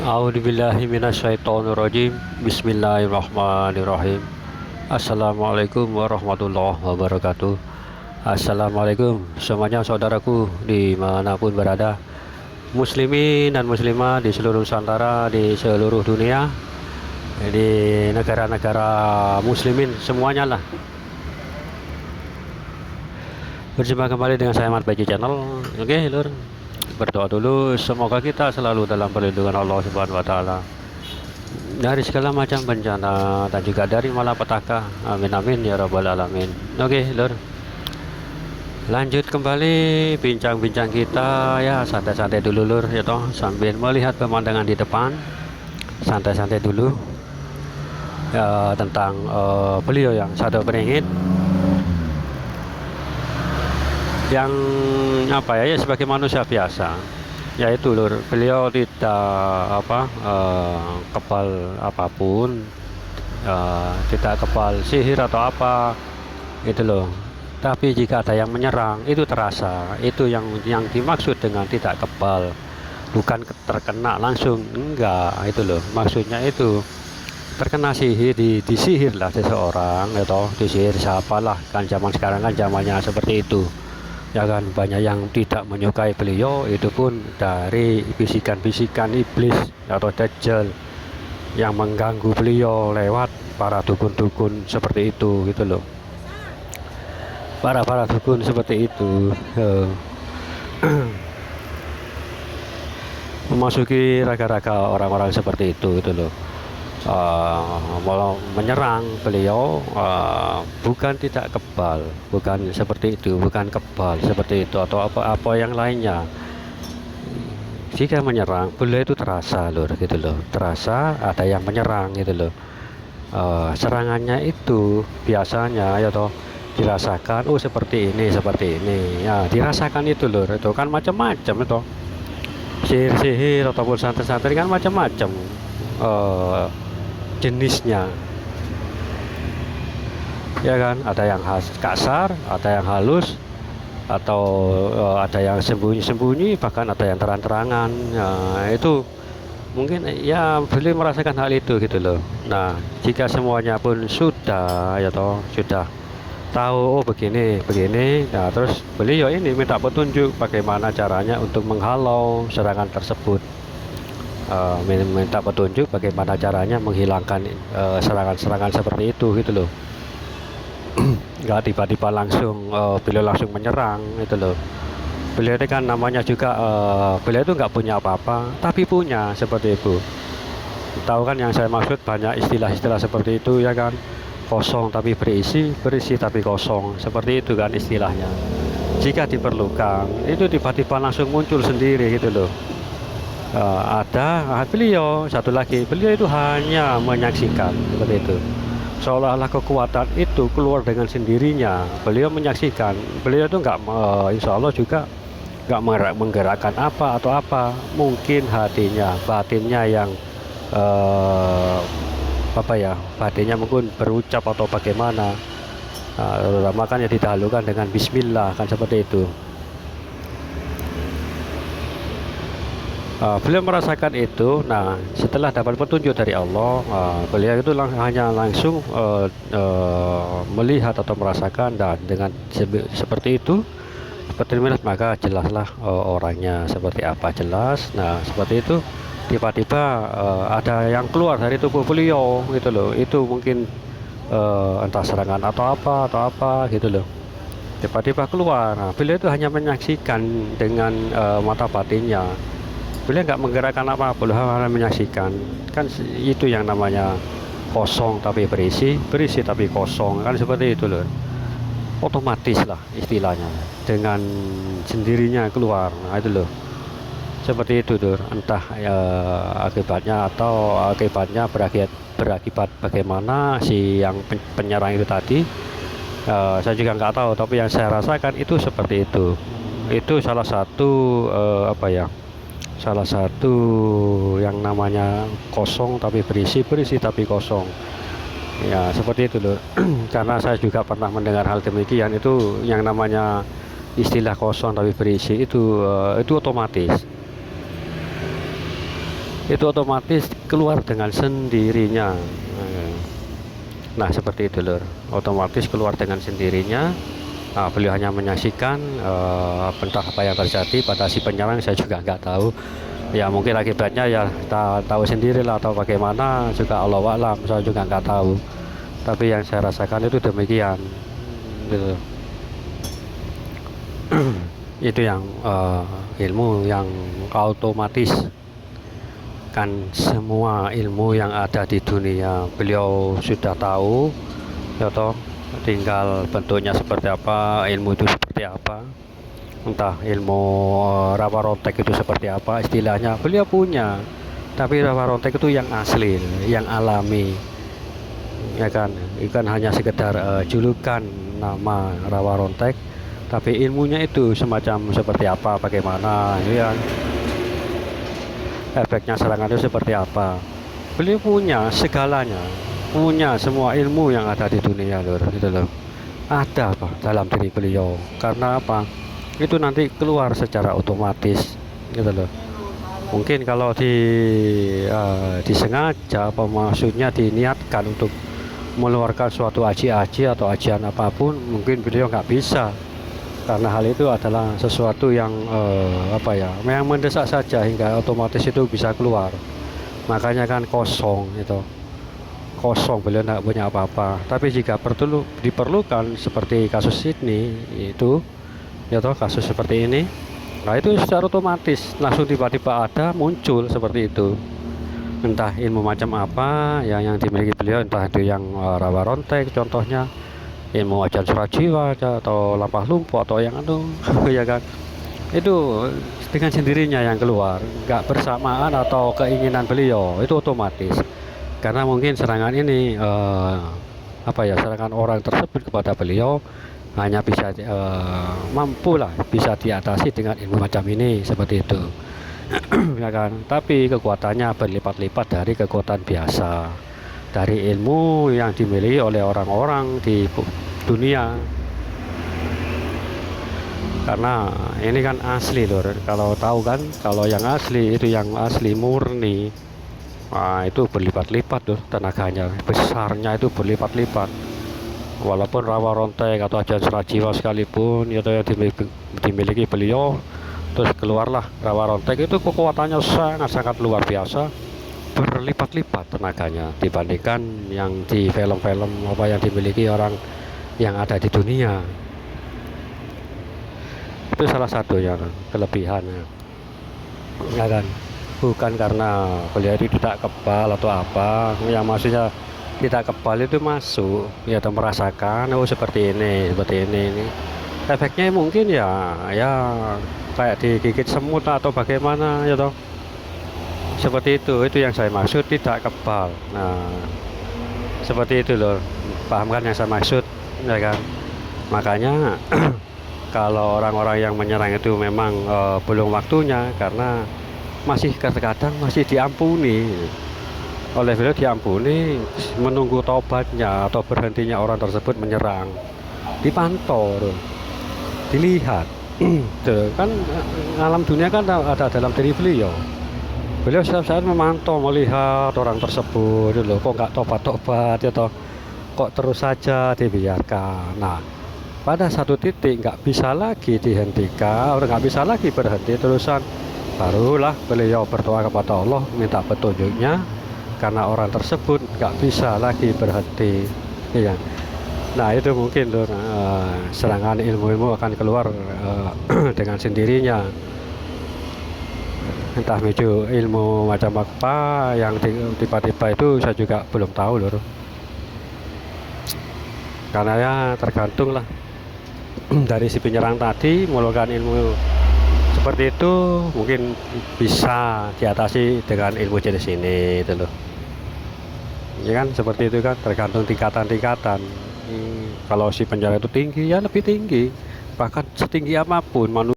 A'udzubillahi minasyaitonirrajim. Bismillahirrahmanirrahim. Assalamualaikum warahmatullahi wabarakatuh. Assalamualaikum semuanya saudaraku dimanapun berada, muslimin dan muslimah di seluruh Nusantara, di seluruh dunia, di negara-negara muslimin semuanya lah. Berjumpa kembali dengan saya Mat Baji Channel. Oke lur, berdoa dulu, semoga kita selalu dalam perlindungan Allah Subhanahu wa taala dari segala macam bencana dan juga dari malapetaka. Amin amin ya rabbal alamin. Oke lur, lanjut kembali bincang-bincang kita ya, santai-santai dulu lur ya toh, sambil melihat pemandangan di depan, santai-santai dulu ya, tentang beliau yang satu beringin, yang apa ya, sebagai manusia biasa, yaitu lur, beliau tidak kebal apapun, tidak kebal sihir atau apa itu loh. Tapi jika ada yang menyerang itu terasa, itu yang dimaksud dengan tidak kebal, bukan terkena langsung, enggak, itu loh maksudnya. Itu terkena sihir, disihir lah seseorang atau disihir siapalah, kan zaman sekarang kan zamannya seperti itu ya kan. Banyak yang tidak menyukai beliau, itu pun dari bisikan-bisikan iblis atau dajjal yang mengganggu beliau lewat para dukun-dukun seperti itu gitu loh. Para dukun seperti itu memasuki raga-raga orang-orang seperti itu loh. Mau menyerang beliau, bukan tidak kebal, bukan seperti itu, bukan kebal seperti itu atau apa yang lainnya. Jika menyerang beliau itu terasa lur gitu loh, terasa ada yang menyerang gitu loh. Serangannya itu biasanya ya toh dirasakan, oh seperti ini ya, dirasakan itu lur. Itu kan macam-macam itu sihir ataupun santet-santet kan macam-macam jenisnya ya kan. Ada yang kasar, ada yang halus, atau ada yang sembunyi-sembunyi, bahkan ada yang terang-terangan ya. Itu mungkin ya beliau merasakan hal itu gitu loh. Nah jika semuanya pun sudah ya toh, sudah tahu oh begini, nah terus beliau ini minta petunjuk bagaimana caranya untuk menghalau serangan tersebut. Minta petunjuk bagaimana caranya menghilangkan serangan-serangan seperti itu gitu loh. Nggak tiba-tiba langsung beliau langsung menyerang itu loh. Beliau ini kan namanya juga beliau itu nggak punya apa-apa tapi punya seperti itu. Tahu kan yang saya maksud, banyak istilah-istilah seperti itu ya kan. Kosong tapi berisi, berisi tapi kosong, seperti itu kan istilahnya. Jika diperlukan itu tiba-tiba langsung muncul sendiri gitu loh. Ada beliau satu lagi, beliau itu hanya menyaksikan seperti itu, seolah-olah kekuatan itu keluar dengan sendirinya. Beliau menyaksikan, beliau itu nggak insya Allah juga nggak menggerakkan apa atau apa, mungkin hatinya, batinnya yang batinnya mungkin berucap atau bagaimana. Makanya didahulukan dengan bismillah kan seperti itu. Beliau merasakan itu. Nah setelah dapat petunjuk dari Allah, beliau itu hanya langsung melihat atau merasakan, dan dengan seperti itu, seperti ini, maka jelaslah orangnya seperti apa, jelas. Nah seperti itu, tiba-tiba ada yang keluar dari tubuh beliau gitu loh. Itu mungkin entah serangan atau apa gitu loh, tiba-tiba keluar. Nah, beliau itu hanya menyaksikan dengan mata batinnya. Beliau nggak menggerakkan apa-apa, hanya menyaksikan. Kan itu yang namanya kosong tapi berisi, berisi tapi kosong, kan seperti itu loh. Otomatis lah istilahnya, dengan sendirinya keluar. Nah itu loh, seperti itu tuh. Entah akibatnya atau akibatnya berakibat bagaimana si yang penyerang itu tadi, saya juga nggak tahu. Tapi yang saya rasakan itu seperti itu. Itu salah satu salah satu yang namanya kosong tapi berisi, berisi tapi kosong ya, seperti itu loh. Karena saya juga pernah mendengar hal demikian. Itu yang namanya istilah kosong tapi berisi itu otomatis itu otomatis keluar dengan sendirinya. Nah seperti itu lur, otomatis keluar dengan sendirinya. Nah, beliau hanya menyaksikan entah apa yang terjadi pada si penyerang, saya juga nggak tahu. Ya mungkin akibatnya ya kita tahu sendiri lah, atau bagaimana juga Allah alam, saya juga nggak tahu. Tapi yang saya rasakan itu demikian gitu. Itu yang ilmu yang otomatis, kan semua ilmu yang ada di dunia beliau sudah tahu ya toh, tinggal bentuknya seperti apa, ilmu itu seperti apa, entah ilmu rawa rontek itu seperti apa istilahnya beliau punya. Tapi rawa rontek itu yang asli, yang alami, ya kan, ikan hanya sekedar julukan nama rawa rontek, tapi ilmunya itu semacam seperti apa, bagaimana ya, efeknya serangan itu seperti apa. Beliau punya segalanya, punya semua ilmu yang ada di dunia lur, gitu loh. Ada apa dalam diri beliau, karena apa, itu nanti keluar secara otomatis gitu loh. Mungkin kalau disengaja, apa maksudnya diniatkan untuk mengeluarkan suatu aji-aji atau ajian apapun, mungkin beliau nggak bisa, karena hal itu adalah sesuatu yang apa ya, yang mendesak saja hingga otomatis itu bisa keluar. Makanya kan kosong itu, kosong, beliau tidak punya apa-apa. Tapi jika diperlukan seperti kasus ini itu ya toh, kasus seperti ini, nah itu secara otomatis langsung tiba-tiba ada muncul seperti itu. Entah ilmu macam apa yang dimiliki beliau, entah itu yang rawa rontek contohnya, ilmu ajan surat jiwa atau lampah lumpuh atau yang itu ya kan, itu dengan sendirinya yang keluar, nggak bersamaan atau keinginan beliau, itu otomatis. Karena mungkin serangan ini apa ya, serangan orang tersebut kepada beliau hanya bisa mampu lah, bisa diatasi dengan ilmu macam ini seperti itu. Ya kan, tapi kekuatannya berlipat-lipat dari kekuatan biasa, dari ilmu yang dimiliki oleh orang-orang di dunia. Karena ini kan asli lor, kalau tahu kan, kalau yang asli itu yang asli murni, nah itu berlipat-lipat tuh tenaganya, besarnya itu berlipat-lipat. Walaupun rawa rontek atau ajan serat jiwa sekalipun itu yang dimiliki beliau, terus keluarlah rawa rontek, itu kekuatannya sangat-sangat luar biasa, berlipat-lipat tenaganya dibandingkan yang di film-film apa yang dimiliki orang yang ada di dunia. Itu salah satu yang kelebihannya, ya kan, bukan karena beliau itu tidak kebal atau apa, yang maksudnya tidak kebal itu masuk ya, atau merasakan oh seperti ini ini efeknya mungkin ya kayak digigit semut atau bagaimana ya toh, seperti itu yang saya maksud tidak kebal. Nah seperti itu loh, paham kan yang saya maksud, ya kan. Makanya kalau orang-orang yang menyerang itu memang belum waktunya, karena masih kadang-kadang masih diampuni oleh beliau, diampuni, menunggu taubatnya atau berhentinya orang tersebut menyerang, dipantau, dilihat. Tuh, kan alam dunia kan ada dalam diri beliau. Beliau setiap saat memantau, melihat orang tersebut loh, kok nggak tobat-tobat ya toh, kok terus saja dibiarkan. Nah pada satu titik nggak bisa lagi dihentikan, orang nggak bisa lagi berhenti terusan, barulah beliau berdoa kepada Allah minta petunjuknya, karena orang tersebut nggak bisa lagi berhenti, iya. Nah itu mungkin tuh serangan ilmu-ilmu akan keluar dengan sendirinya, entah menuju ilmu macam apa yang tiba-tiba itu saya juga belum tahu loh, karena ya tergantung lah dari si penyerang tadi mengeluarkan ilmu seperti itu, mungkin bisa diatasi dengan ilmu jenis ini itu loh, ya kan, seperti itu kan, tergantung tingkatan-tingkatan. Kalau si penyerang itu tinggi ya lebih tinggi, bahkan setinggi apapun manusia